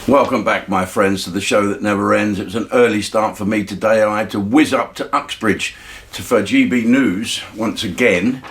Welcome back, my friends, to the show that never ends. It was an early start for me today. I had to whiz up to Uxbridge for GB News once again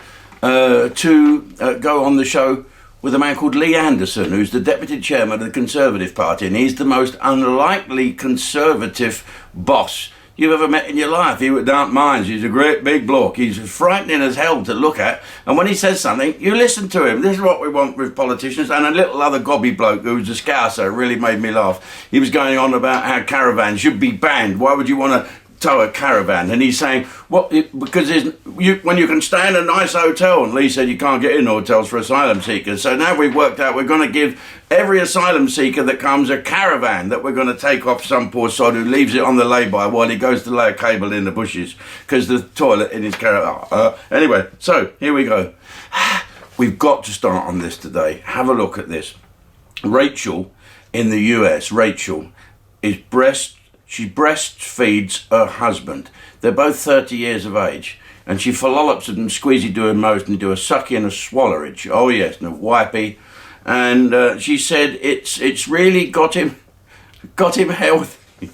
to go on the show with a man called Lee Anderson, who's the Deputy Chairman of the Conservative Party, and he's the most unlikely Conservative boss you've ever met in your life. He don't mind. He's a great big bloke. He's frightening as hell to look at. And when he says something, you listen to him. This is what we want with politicians. And a little other gobby bloke who was a scouser really made me laugh. He was going on about how caravans should be banned. Why would you want to tow a caravan? And he's saying, because when you can stay in a nice hotel, and Lee said you can't get in hotels for asylum seekers. So now we've worked out we're going to give every asylum seeker that comes a caravan that we're going to take off some poor sod who leaves it on the lay-by while he goes to lay a cable in the bushes because the toilet in his caravan. Anyway, so here we go. We've got to start on this today. Have a look at this. Rachel in the US, Rachel is she breastfeeds her husband. They're both 30 years of age. And she follops and squeezy do a most and do a sucky and a swallerage. Oh yes, and a wipey. And she said it's really got him healthy.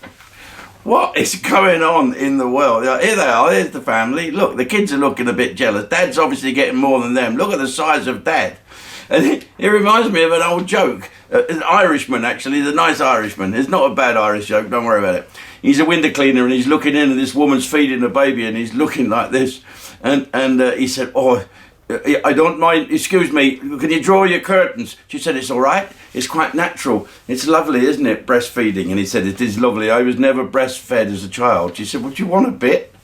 What is going on in the world? Here they are, here's the family. Look, the kids are looking a bit jealous. Dad's obviously getting more than them. Look at the size of Dad. And it reminds me of an old joke. An Irishman, actually, the nice Irishman. It's not a bad Irish joke, don't worry about it. He's a window cleaner and he's looking in and this woman's feeding a baby and he's looking like this. And he said, oh, I don't mind, excuse me, can you draw your curtains? She said, it's all right. It's quite natural. It's lovely, isn't it, breastfeeding? And he said, it is lovely. I was never breastfed as a child. She said, would you want a bit?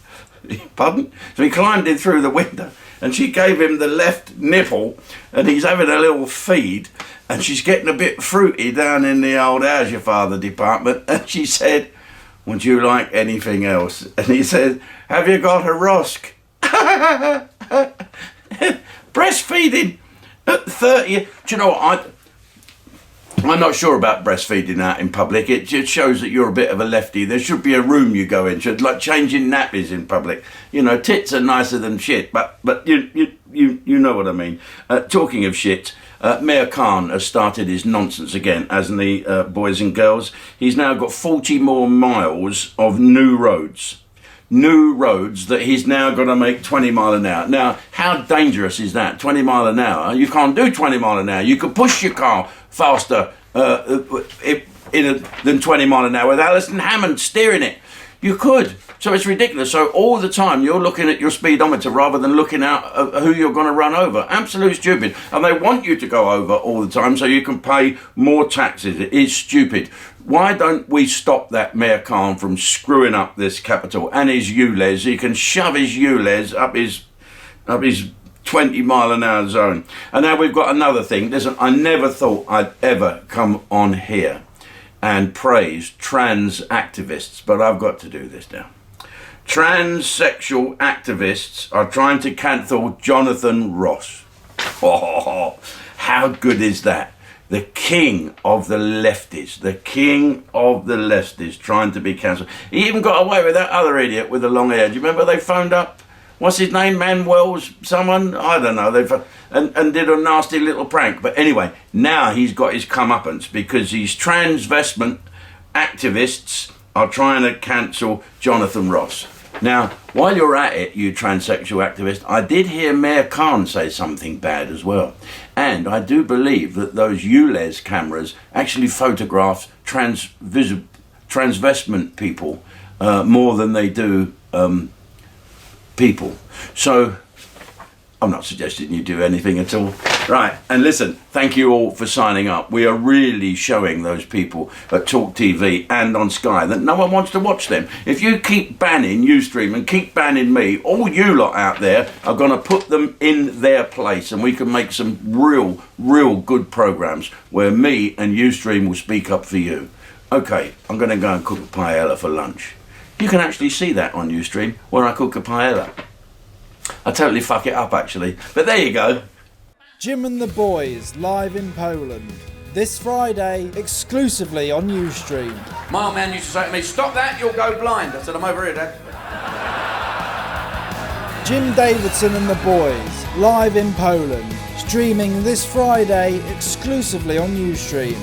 Pardon? So he climbed in through the window and she gave him the left nipple and he's having a little feed and she's getting a bit fruity down in the old how's your father department, and she said, would you like anything else? And he said, have you got a rosk? Breastfeeding at 30. Do you know what? I'm not sure about breastfeeding out in public. It just shows that you're a bit of a lefty. There should be a room you go into, like changing nappies in public. You know, tits are nicer than shit, but you know what I mean. Talking of shit, Mayor Khan has started his nonsense again, hasn't he, boys and girls? He's now got 40 more miles of new roads that he's now got to make 20 mile an hour. Now, how dangerous is that? 20 mile an hour? You can't do 20 mile an hour. You could push your car faster than 20 mile an hour with Alison Hammond steering it. You could. So it's ridiculous. So all the time you're looking at your speedometer rather than looking out who you're going to run over. Absolute stupid. And they want you to go over all the time so you can pay more taxes. It is stupid. Why don't we stop that Mayor Khan from screwing up this capital and his ULEZ? He can shove his ULEZ up his 20 mile an hour zone. And now we've got another thing. Listen, I never thought I'd ever come on here and praise trans activists, but I've got to do this now. Transsexual activists are trying to cancel Jonathan Ross. Oh, how good is that? The king of the lefties, trying to be cancelled. He even got away with that other idiot with the long hair. Do you remember they phoned up? What's his name? Manuel's someone? I don't know. And did a nasty little prank. But anyway, now he's got his comeuppance because these transvestment activists are trying to cancel Jonathan Ross. Now, while you're at it, you transsexual activist, I did hear Mayor Khan say something bad as well. And I do believe that those ULEZ cameras actually photograph transvestment people more than they do people. So I'm not suggesting you do anything at all. Right, and listen, thank you all for signing up. We are really showing those people at Talk TV and on Sky that no one wants to watch them. If you keep banning Ustream and keep banning me, all you lot out there are going to put them in their place, and we can make some real good programs where me and Ustream will speak up for you. Okay, I'm going to go and cook a paella for lunch. You can actually see that on Ustream where I cook a paella. I totally fuck it up actually, but there you go. Jim and the Boys, live in Poland. This Friday, exclusively on Ustream. My old man used to say to me, stop that, you'll go blind. I said, I'm over here, Dad. Jim Davidson and the Boys, live in Poland. Streaming this Friday, exclusively on Ustream.